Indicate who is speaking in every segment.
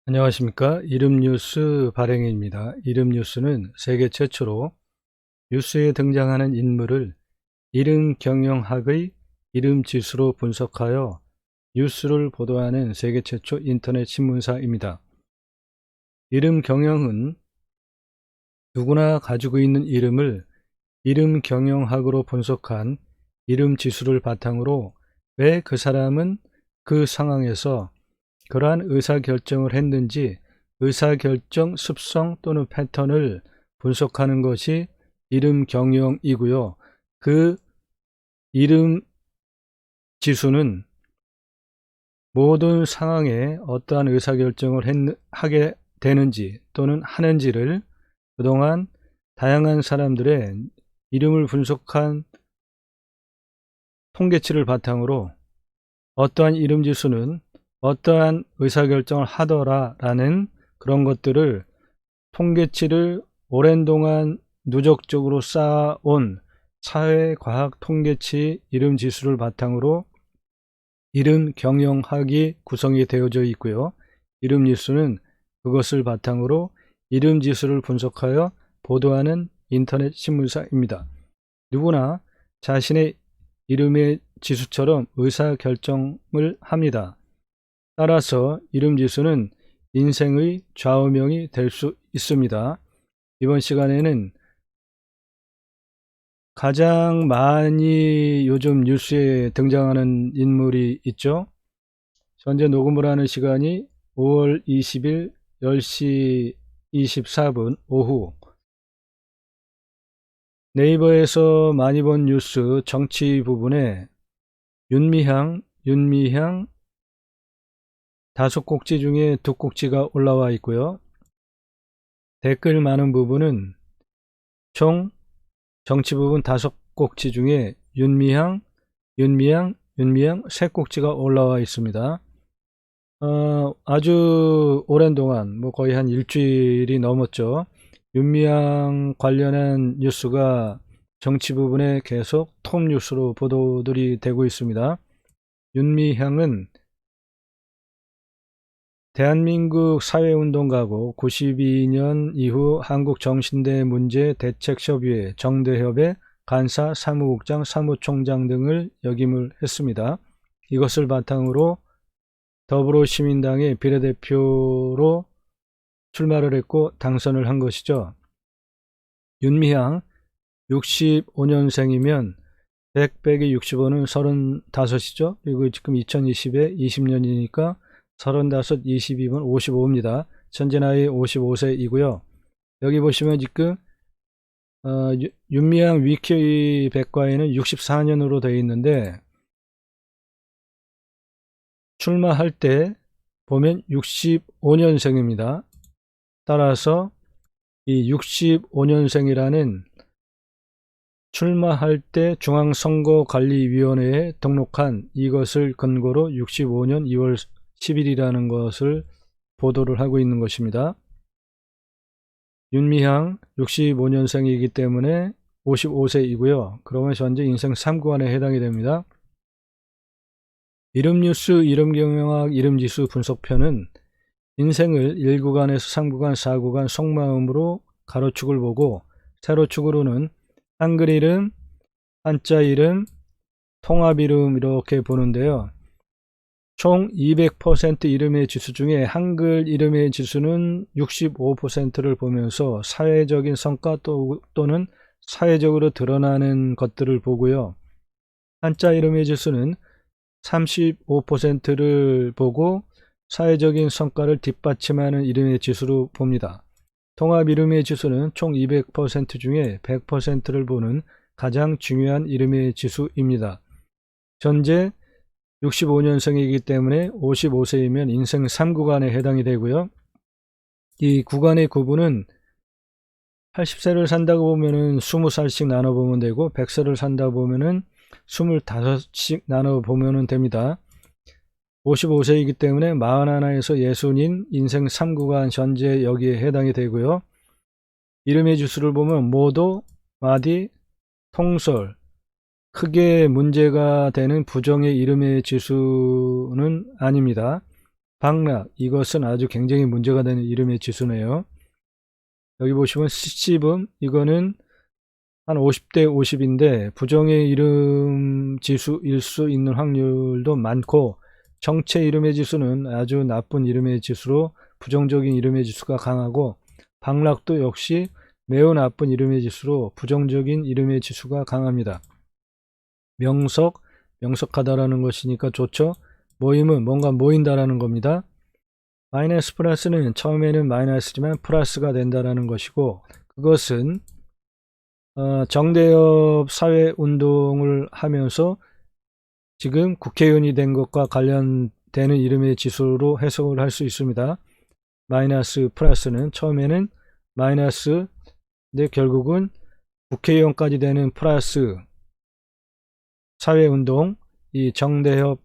Speaker 1: 안녕하십니까. 이름뉴스 발행인입니다. 이름뉴스는 세계 최초로 뉴스에 등장하는 인물을 이름경영학의 이름지수로 분석하여 뉴스를 보도하는 세계 최초 인터넷 신문사입니다. 이름경영은 누구나 가지고 있는 이름을 이름경영학으로 분석한 이름지수를 바탕으로 왜 그 사람은 그 상황에서 그러한 의사결정을 했는지 의사결정 습성 또는 패턴을 분석하는 것이 이름 경영이고요. 그 이름 지수는 모든 상황에 어떠한 의사결정을 하게 되는지 또는 하는지를 그동안 다양한 사람들의 이름을 분석한 통계치를 바탕으로 어떠한 이름 지수는 어떠한 의사결정을 하더라라는 그런 것들을 통계치를 오랜 동안 누적적으로 쌓아온 사회과학 통계치 이름 지수를 바탕으로 이름 경영학이 구성이 되어져 있고요. 이름 지수는 그것을 바탕으로 이름 지수를 분석하여 보도하는 인터넷 신문사입니다. 누구나 자신의 이름의 지수처럼 의사결정을 합니다. 따라서 이름지수는 인생의 좌우명이 될 수 있습니다. 이번 시간에는 가장 많이 요즘 뉴스에 등장하는 인물이 있죠. 현재 녹음을 하는 시간이 5월 20일 10시 24분 오후, 네이버에서 많이 본 뉴스 정치 부분에 윤미향 5꼭지 중에 2꼭지가 올라와 있고요. 댓글 많은 부분은 총 정치 부분 5꼭지 중에 윤미향 3꼭지가 올라와 있습니다. 아주 오랜 동안 거의 한 일주일이 넘었죠. 윤미향 관련한 뉴스가 정치 부분에 계속 톱 뉴스로 보도들이 되고 있습니다. 윤미향은 대한민국 사회운동가고 92년 이후 한국정신대 문제 대책협의회 정대협의 간사 사무국장 사무총장 등을 역임을 했습니다. 이것을 바탕으로 더불어시민당의 비례대표로 출마를 했고 당선을 한 것이죠. 윤미향 65년생이면 100 빼기 65는 35이죠. 그리고 지금 2020에 20년이니까 35, 22분 55입니다. 현재 나이 55세이고요. 여기 보시면 지금 윤미향 위키 백과에는 64년으로 되어 있는데 출마할 때 보면 65년생입니다. 따라서 이 65년생이라는 출마할 때 중앙선거관리위원회에 등록한 이것을 근거로 65년 2월 10일이라는 것을 보도를 하고 있는 것입니다. 윤미향 65년생이기 때문에 55세이고요. 그러면 현재 인생 3구간에 해당이 됩니다. 이름뉴스 이름경영학 이름지수 분석편은 인생을 1구간에서 3구간, 4구간 속마음으로 가로축을 보고 세로축으로는 한글 이름, 한자 이름, 통합 이름 이렇게 보는데요. 총 200% 이름의 지수 중에 한글 이름의 지수는 65%를 보면서 사회적인 성과 또는 사회적으로 드러나는 것들을 보고요. 한자 이름의 지수는 35%를 보고 사회적인 성과를 뒷받침하는 이름의 지수로 봅니다. 통합 이름의 지수는 총 200% 중에 100%를 보는 가장 중요한 이름의 지수입니다. 현재 65년생이기 때문에 55세이면 인생 3구간에 해당이 되고요. 이 구간의 구분은 80세를 산다고 보면은 20살씩 나눠보면 되고 100세를 산다 보면은 25씩 나눠보면 됩니다. 55세이기 때문에 41에서 60인 인생 3구간 현재 여기에 해당이 되고요. 이름의 주수를 보면 모도, 마디, 통설, 크게 문제가 되는 부정의 이름의 지수는 아닙니다. 박락, 이것은 아주 굉장히 문제가 되는 이름의 지수네요. 여기 보시면 시집음, 이거는 한 50대 50인데 부정의 이름 지수일 수 있는 확률도 많고, 정체 이름의 지수는 아주 나쁜 이름의 지수로 부정적인 이름의 지수가 강하고, 박락도 역시 매우 나쁜 이름의 지수로 부정적인 이름의 지수가 강합니다. 명석, 명석하다라는 것이니까 좋죠. 모임은 뭔가 모인다라는 겁니다. 마이너스 플러스는 처음에는 마이너스지만 플러스가 된다라는 것이고, 그것은 정대협 사회운동을 하면서 지금 국회의원이 된 것과 관련되는 이름의 지수로 해석을 할 수 있습니다. 마이너스 플러스는 처음에는 마이너스, 근데 결국은 국회의원까지 되는 플러스 사회운동, 이 정대협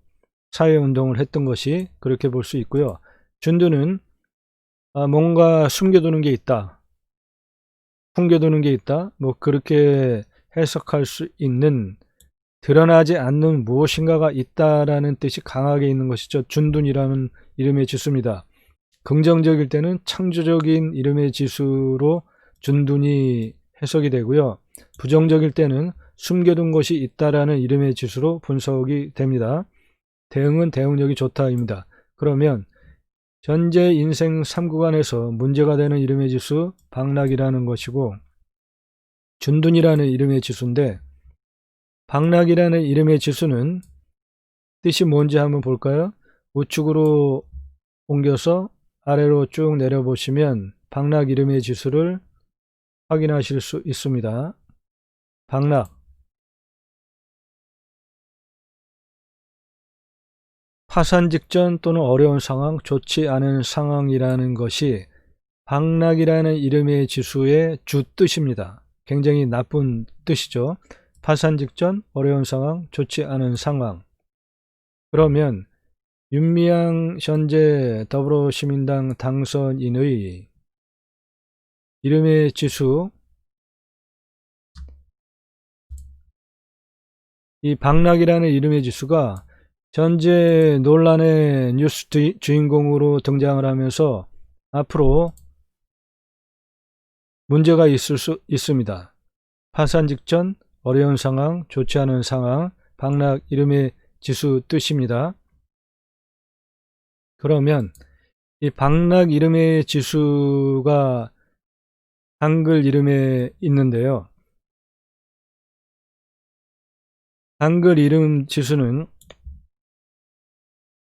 Speaker 1: 사회운동을 했던 것이 그렇게 볼 수 있고요. 준두는 뭔가 숨겨두는 게 있다, 숨겨두는 게 있다, 뭐 그렇게 해석할 수 있는, 드러나지 않는 무엇인가가 있다라는 뜻이 강하게 있는 것이죠. 준둔이라는 이름의 지수입니다. 긍정적일 때는 창조적인 이름의 지수로 준둔이 해석이 되고요. 부정적일 때는 숨겨둔 것이 있다라는 이름의 지수로 분석이 됩니다. 대응은 대응력이 좋다입니다. 그러면 현재 인생 3구간에서 문제가 되는 이름의 지수 박락이라는 것이고, 준둔이라는 이름의 지수인데, 박락이라는 이름의 지수는 뜻이 뭔지 한번 볼까요? 우측으로 옮겨서 아래로 쭉 내려보시면 박락 이름의 지수를 확인하실 수 있습니다. 박락, 파산 직전 또는 어려운 상황, 좋지 않은 상황이라는 것이 박락이라는 이름의 지수의 주 뜻입니다. 굉장히 나쁜 뜻이죠. 파산 직전, 어려운 상황, 좋지 않은 상황. 그러면 윤미향 현재 더불어시민당 당선인의 이름의 지수, 이 박락이라는 이름의 지수가 현재 논란의 뉴스 주인공으로 등장을 하면서 앞으로 문제가 있을 수 있습니다. 파산 직전, 어려운 상황, 좋지 않은 상황, 박락 이름의 지수 뜻입니다. 그러면 이 박락 이름의 지수가 한글 이름에 있는데요. 한글 이름 지수는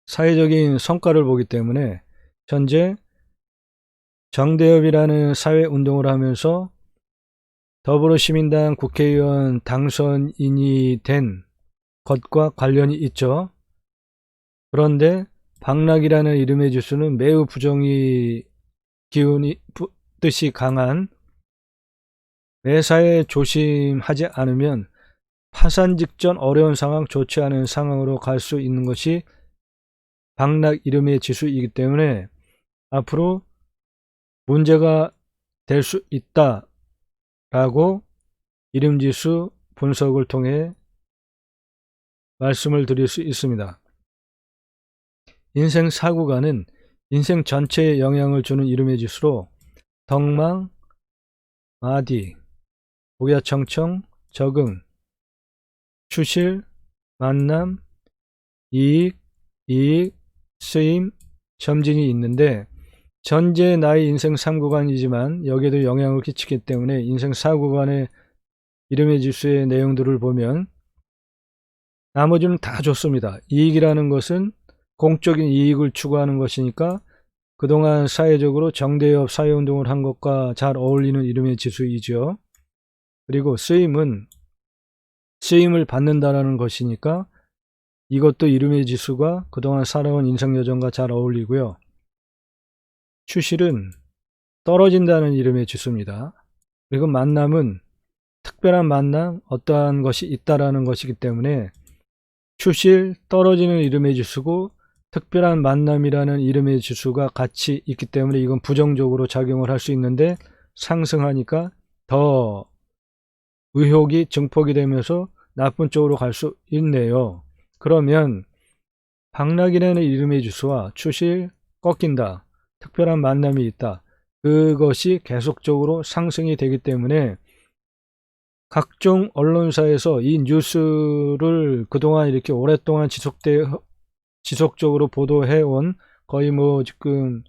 Speaker 1: 사회적인 성과를 보기 때문에 현재 정대협이라는 사회운동을 하면서 더불어시민당 국회의원 당선인이 된 것과 관련이 있죠. 그런데 박락이라는 이름의 지수는 매우 부정의 기운이 뜻이 강한, 매사에 조심하지 않으면 파산 직전 어려운 상황, 좋지 않은 상황으로 갈 수 있는 것이 박락 이름의 지수이기 때문에 앞으로 문제가 될 수 있다라고 이름지수 분석을 통해 말씀을 드릴 수 있습니다. 인생 4구간은 인생 전체에 영향을 주는 이름의 지수로 덕망, 마디, 복야청청, 적응, 추실, 만남, 이익, 쓰임, 점진이 있는데, 전제 나의 인생 3구간이지만 여기에도 영향을 끼치기 때문에 인생 4구간의 이름의 지수의 내용들을 보면 나머지는 다 좋습니다. 이익이라는 것은 공적인 이익을 추구하는 것이니까 그동안 사회적으로 정대협 사회운동을 한 것과 잘 어울리는 이름의 지수이죠. 그리고 쓰임은 쓰임을 받는다라는 것이니까 이것도 이름의 지수가 그동안 살아온 인생 여정과 잘 어울리고요. 추실은 떨어진다는 이름의 지수입니다. 그리고 만남은 특별한 만남, 어떠한 것이 있다라는 것이기 때문에 추실, 떨어지는 이름의 지수고 특별한 만남이라는 이름의 지수가 같이 있기 때문에 이건 부정적으로 작용을 할 수 있는데, 상승하니까 더 의혹이 증폭이 되면서 나쁜 쪽으로 갈 수 있네요. 그러면 박락이라는 이름의 주소와 추실, 꺾인다, 특별한 만남이 있다. 그것이 계속적으로 상승이 되기 때문에 각종 언론사에서 이 뉴스를 그동안 이렇게 오랫동안 지속적으로 보도해온, 거의 뭐 지금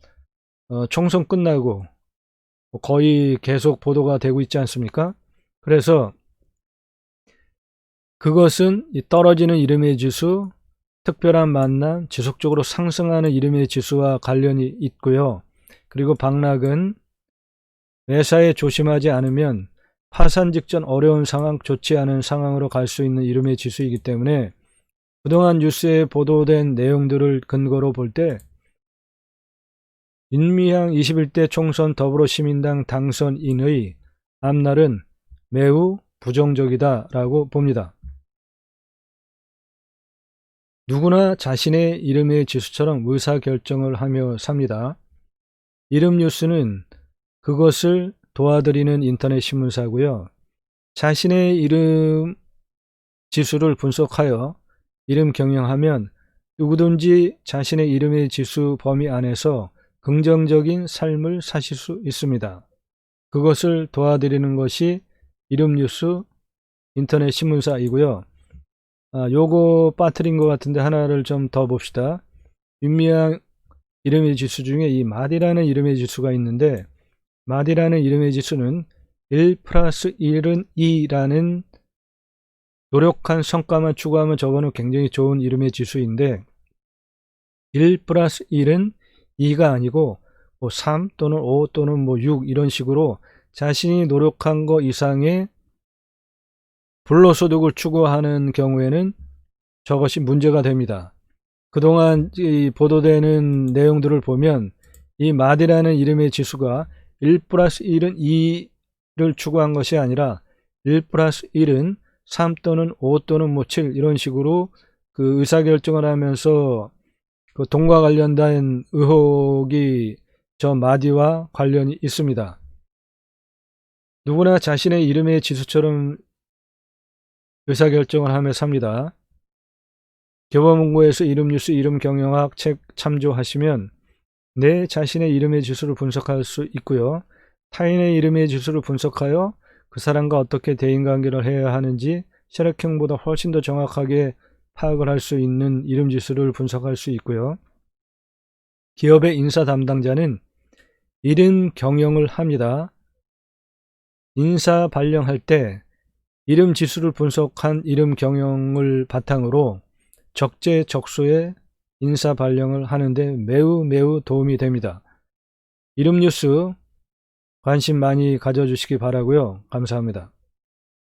Speaker 1: 총선 끝나고 거의 계속 보도가 되고 있지 않습니까? 그래서 그것은 이 떨어지는 이름의 지수, 특별한 만남, 지속적으로 상승하는 이름의 지수와 관련이 있고요. 그리고 박락은 매사에 조심하지 않으면 파산 직전 어려운 상황, 좋지 않은 상황으로 갈 수 있는 이름의 지수이기 때문에 그동안 뉴스에 보도된 내용들을 근거로 볼 때 윤미향 21대 총선 더불어시민당 당선인의 앞날은 매우 부정적이다라고 봅니다. 누구나 자신의 이름의 지수처럼 의사결정을 하며 삽니다. 이름 뉴스는 그것을 도와드리는 인터넷 신문사고요. 자신의 이름 지수를 분석하여 이름 경영하면 누구든지 자신의 이름의 지수 범위 안에서 긍정적인 삶을 사실 수 있습니다. 그것을 도와드리는 것이 이름 뉴스 인터넷 신문사이고요. 요거 빠뜨린 것 같은데 하나를 좀 더 봅시다. 윤미향 이름의 지수 중에 이 마디라는 이름의 지수가 있는데, 마디라는 이름의 지수는 1 플러스 1은 2라는 노력한 성과만 추구하면 저거는 굉장히 좋은 이름의 지수인데, 1 플러스 1은 2가 아니고 3 또는 5 또는 6 이런 식으로 자신이 노력한 거 이상의 불로소득을 추구하는 경우에는 저것이 문제가 됩니다. 그동안 보도되는 내용들을 보면 이 마디라는 이름의 지수가 1 플러스 1은 2를 추구한 것이 아니라 1 플러스 1은 3 또는 5 또는 7 이런 식으로 그 의사결정을 하면서 그 돈과 관련된 의혹이 저 마디와 관련이 있습니다. 누구나 자신의 이름의 지수처럼 의사결정을 하며 삽니다. 교보문고에서 이름뉴스 이름경영학 책 참조하시면 내 자신의 이름의 지수를 분석할 수 있고요. 타인의 이름의 지수를 분석하여 그 사람과 어떻게 대인관계를 해야 하는지 혈액형보다 훨씬 더 정확하게 파악을 할 수 있는 이름 지수를 분석할 수 있고요. 기업의 인사 담당자는 이름 경영을 합니다. 인사 발령할 때 이름 지수를 분석한 이름 경영을 바탕으로 적재적소의 인사 발령을 하는데 매우 도움이 됩니다. 이름 뉴스 관심 많이 가져주시기 바라고요. 감사합니다.